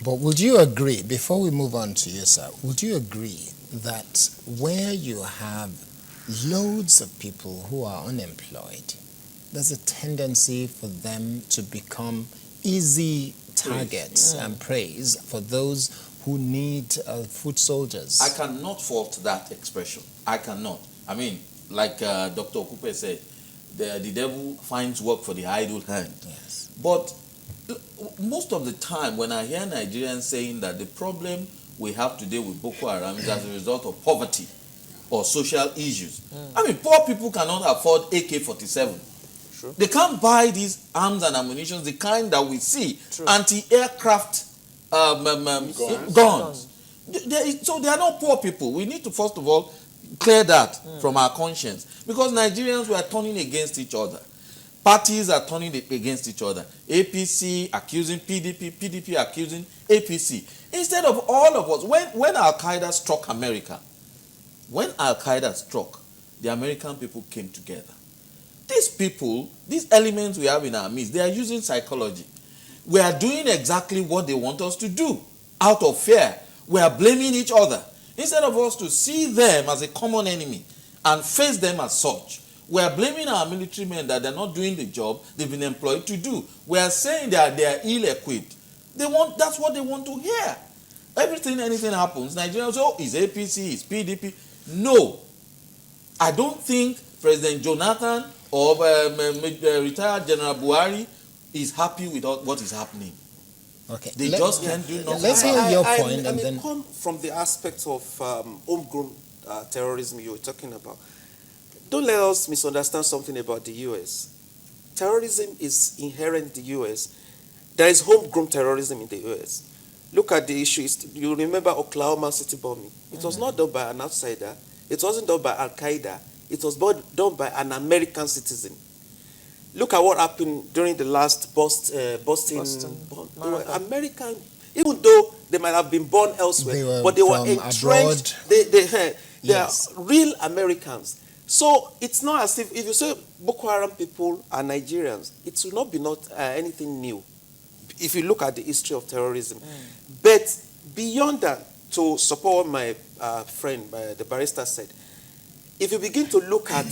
But would you agree, before we move on to you, sir, would you agree that where you have loads of people who are unemployed, there's a tendency for them to become easy targets and praise for those who need foot soldiers? I cannot fault that expression. I cannot. I mean, like Dr. Okupe said, the devil finds work for the idle hand. Yes. But most of the time when I hear Nigerians saying that the problem we have today with Boko Haram is as a result of poverty or social issues. I mean, poor people cannot afford AK-47. True. They can't buy these arms and ammunition, the kind that we see, True. anti-aircraft guns. So they are not poor people. We need to first of all clear that from our conscience, because Nigerians were turning against each other. Parties are turning against each other. APC accusing PDP, PDP accusing APC. Instead of all of us, when Al-Qaeda struck America, the American people came together. These people, these elements we have in our midst, they are using psychology. We are doing exactly what they want us to do out of fear. We are blaming each other. Instead of us to see them as a common enemy and face them as such, we are blaming our military men that they're not doing the job they've been employed to do. We are saying that they are ill-equipped. That's what they want to hear. Anything happens, Nigerians say, oh, it's APC, it's PDP. No. I don't think President Jonathan or retired General Buhari is happy with what is happening. Okay. They just can't do nothing. Let's hear your point. I mean, come from the aspect of homegrown terrorism you were talking about. Don't let us misunderstand something about the U.S. Terrorism is inherent in the U.S. There is homegrown terrorism in the U.S. Look at the issue. You remember Oklahoma City bombing. It was not done by an outsider. It wasn't done by Al-Qaeda. It was done by an American citizen. Look at what happened during the last Boston bomb. They were American, even though they might have been born elsewhere, but they were entrenched. They Yes. are real Americans. So it's not as if you say Boko Haram people are Nigerians, it will not be anything new if you look at the history of terrorism. But beyond that, to support what my friend, the barrister said, if you begin to look at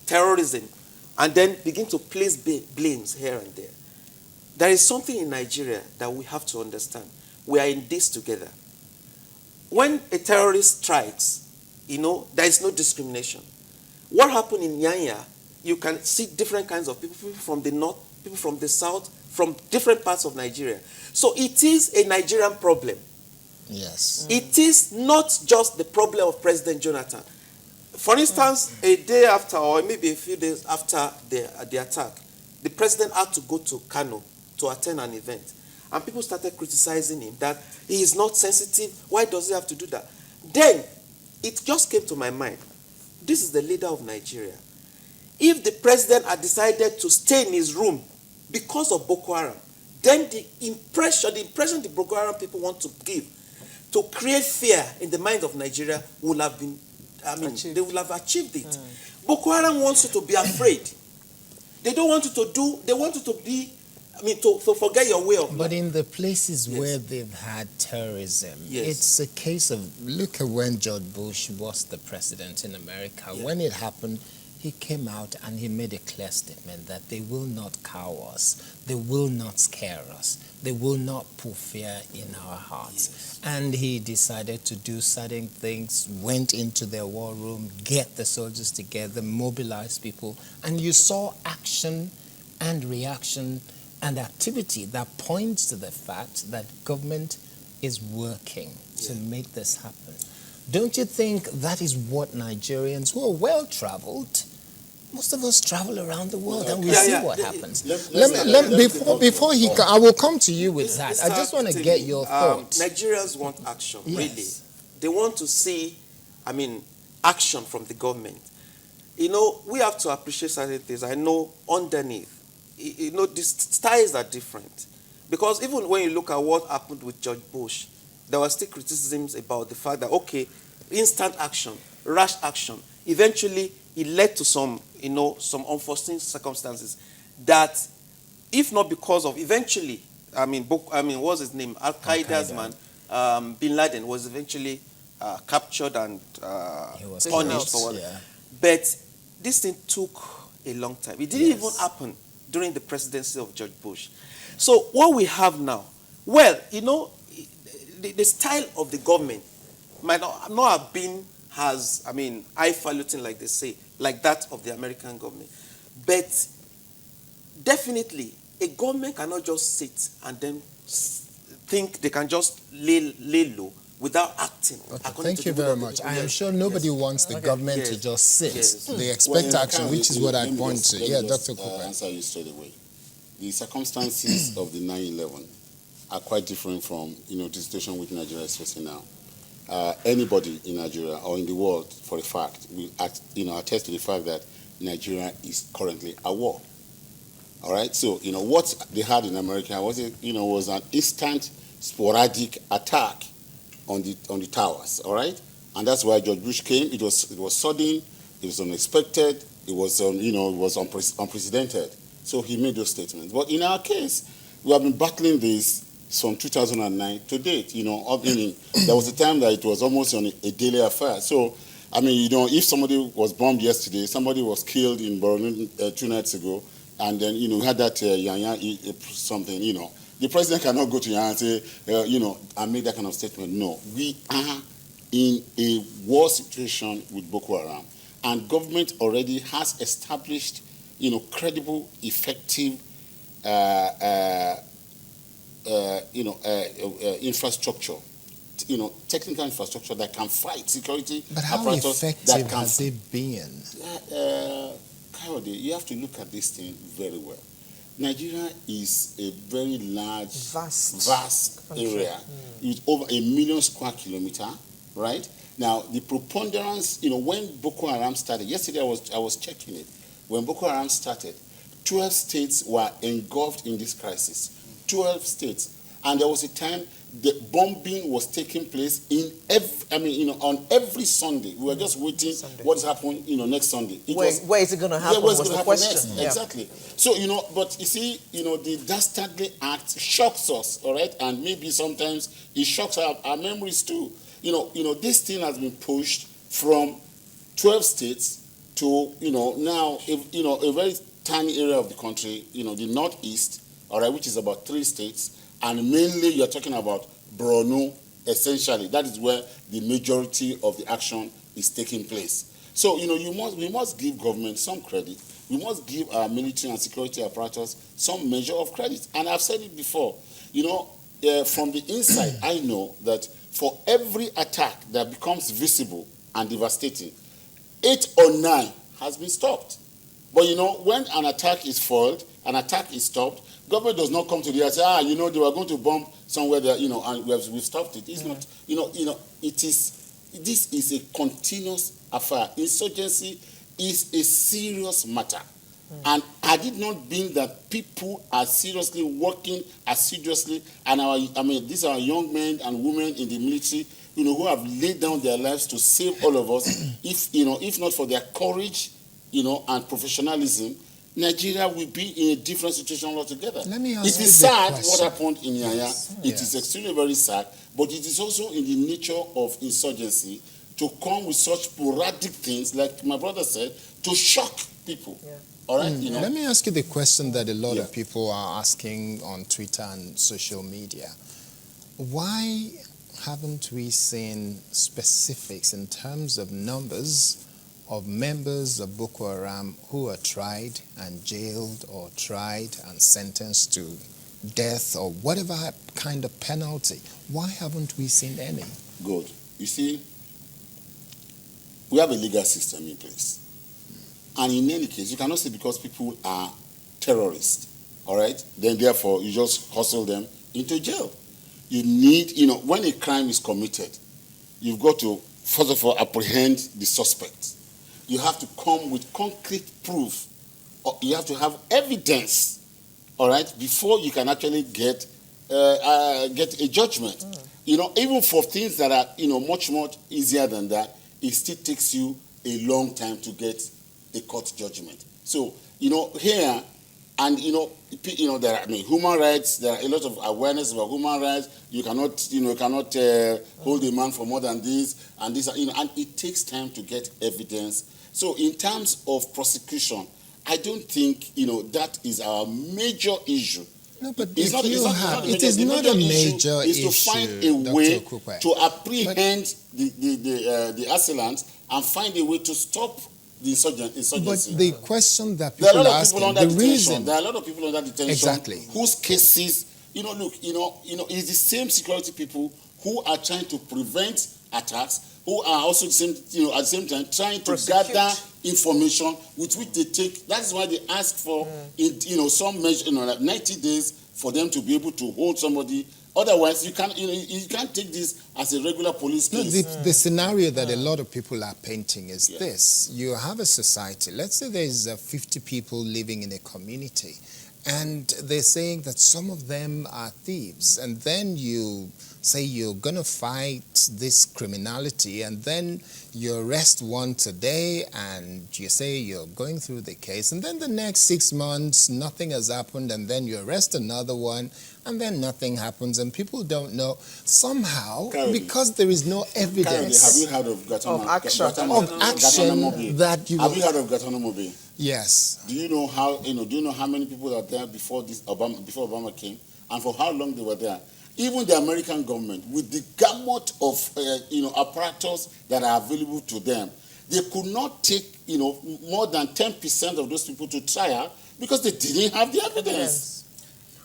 terrorism and then begin to place blames here and there is something in Nigeria that we have to understand. We are in this together. When a terrorist strikes, there is no discrimination. What happened in Nyanya, you can see different kinds of people from the north, people from the south, from different parts of Nigeria. So it is a Nigerian problem. Yes. It is not just the problem of President Jonathan. For instance, a day after, or maybe a few days after the attack, the president had to go to Kano to attend an event. And people started criticizing him that he is not sensitive. Why does he have to do that? Then, it just came to my mind. This is the leader of Nigeria. If the president had decided to stay in his room because of Boko Haram, then the impression the Boko Haram people want to give to create fear in the mind of Nigeria would have been, they would have achieved it. Boko Haram wants you to be afraid. They don't want you to do, they want you to be, to forget your way of life. But in the places where they've had terrorism, it's a case of, look at when George Bush was the president in America. When it happened, he came out and he made a clear statement that they will not cow us, they will not scare us, they will not put fear in our hearts. And he decided to do certain things, went into their war room, get the soldiers together, mobilize people, and you saw action and reaction and activity that points to the fact that government is working to make this happen. Don't you think that is what Nigerians who are well-traveled, most of us travel around the world and we see what happens. Before I will come to you with that. I just want to get your thoughts. Nigerians want action, really. They want to see, action from the government. We have to appreciate certain things. I know underneath, the styles are different. Because even when you look at what happened with George Bush, there were still criticisms about the fact that, instant action, rash action, eventually it led to some unforeseen circumstances that, if not because of, eventually what's his name? Al-Qaeda's man, Bin Laden, was eventually captured and punished for what. Yeah. But this thing took a long time. It didn't even happen during the presidency of George Bush. So what we have now, well, the style of the government might not have been as, highfalutin, like they say, like that of the American government. But definitely, a government cannot just sit and then think they can just lay low without acting. Okay, thank you very much. I am sure nobody wants the government to just sit. They expect action, which is what I point to. Yeah, Dr. Okupe. Answer you straight away. The circumstances of the 9/11 are quite different from the situation which Nigeria is facing now. Anybody in Nigeria or in the world, for a fact, will attest to the fact that Nigeria is currently at war. All right. So what they had in America was an instant, sporadic attack on the towers. All right, and that's why George Bush came. It was sudden. It was unexpected. It was unprecedented. So he made those statements. But in our case, we have been battling this from 2009 to date. There was a time that it was almost on a daily affair. So, if somebody was bombed yesterday, somebody was killed in Borno 2 nights ago, and then, we had that something, the president cannot go to Yanya and say, and make that kind of statement. No, we are in a war situation with Boko Haram, and government already has established, credible, effective, infrastructure, technical infrastructure that can fight security. But how effective has it been? Coyote, you have to look at this thing very well. Nigeria is a very large, vast area with over 1 million square kilometers, right? Now, the preponderance, when Boko Haram started, yesterday I was checking it. When Boko Haram started, 12 states were engulfed in this crisis. 12 states. And there was a time the bombing was taking place on every Sunday. We were just waiting what's happening, next Sunday. Where is it going to happen? Where's going to happen question? next? Yeah. Exactly. So, but you see, the dastardly act shocks us, all right? And maybe sometimes it shocks our memories too. This thing has been pushed from 12 states to, now, a very tiny area of the country, the northeast, all right, which is about 3 states, and mainly you're talking about Borno, essentially. That is where the majority of the action is taking place. So, we must give government some credit. We must give our military and security apparatus some measure of credit. And I've said it before, from the inside, I know that for every attack that becomes visible and devastating, 8 or 9 has been stopped. But when an attack is foiled, an attack is stopped, government does not come to the and say, they were going to bomb somewhere there, and we've stopped it. It's not, this is a continuous affair. Insurgency is a serious matter. And had it not been that people are seriously working assiduously, and these are young men and women in the military, who have laid down their lives to save all of us, if not for their courage, and professionalism, Nigeria will be in a different situation altogether. Let me ask it is sad what happened in Yanya. It is extremely very sad, but it is also in the nature of insurgency to come with such sporadic things, like my brother said, to shock people. Yeah. All right? Let me ask you the question that a lot of people are asking on Twitter and social media. Why haven't we seen specifics in terms of numbers of members of Boko Haram who are tried and jailed or tried and sentenced to death or whatever kind of penalty? Why haven't we seen any? Good. You see, we have a legal system in place. And in any case, you cannot say because people are terrorists, all right, then therefore you just hustle them into jail. You need, when a crime is committed, you've got to, first of all, apprehend the suspect. You have to come with concrete proof. Or you have to have evidence, all right, before you can actually get a judgment. Even for things that are, much, much easier than that, it still takes you a long time to get a court judgment. So, here, And there are, human rights. There are a lot of awareness about human rights. You cannot hold a man for more than this and this. And it takes time to get evidence. So in terms of prosecution, I don't think that is our major issue. No, but it is not a major issue. Is to find a way to apprehend the assailants and find a way to stop the insurgency. But the question that people are asking, the reason there are a lot of people under detention, exactly, whose cases, it's the same security people who are trying to prevent attacks, who are also at the same time trying to gather information with which they take. That's why they ask for some measure, like 90 days for them to be able to hold somebody. Otherwise, you can't take this as a regular police case. No, the scenario that a lot of people are painting is this. You have a society, let's say there's 50 people living in a community, and they're saying that some of them are thieves, and then you say you're going to fight this criminality, and then you arrest one today, and you say you're going through the case, and then the next 6 months, nothing has happened, and then you arrest another one, and then nothing happens, and people don't know. Somehow, because there is no evidence have you heard of action that you... Have you heard of Guantanamo? Yes. Do you know how many people are there before Obama came, and for how long they were there? Even the American government, with the gamut of apparatus that are available to them, they could not take more than 10% of those people to trial because they didn't have the evidence.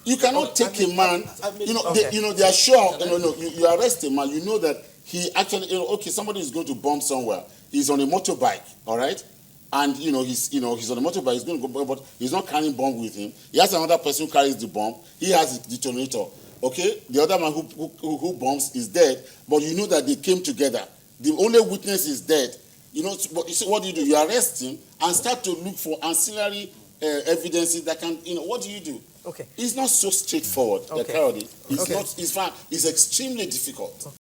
You cannot take a man. They are sure. You arrest a man. You know that he actually. Somebody is going to bomb somewhere. He's on a motorbike. All right. And he's on a motorbike. He's going to go, but he's not carrying bomb with him. He has another person who carries the bomb. He has the detonator. Okay, the other man who bombs is dead, but you know that they came together. The only witness is dead. But you see, what do? You arrest him and start to look for ancillary evidences that can. What do? Okay, it's not so straightforward. Okay. It's not. It's extremely difficult.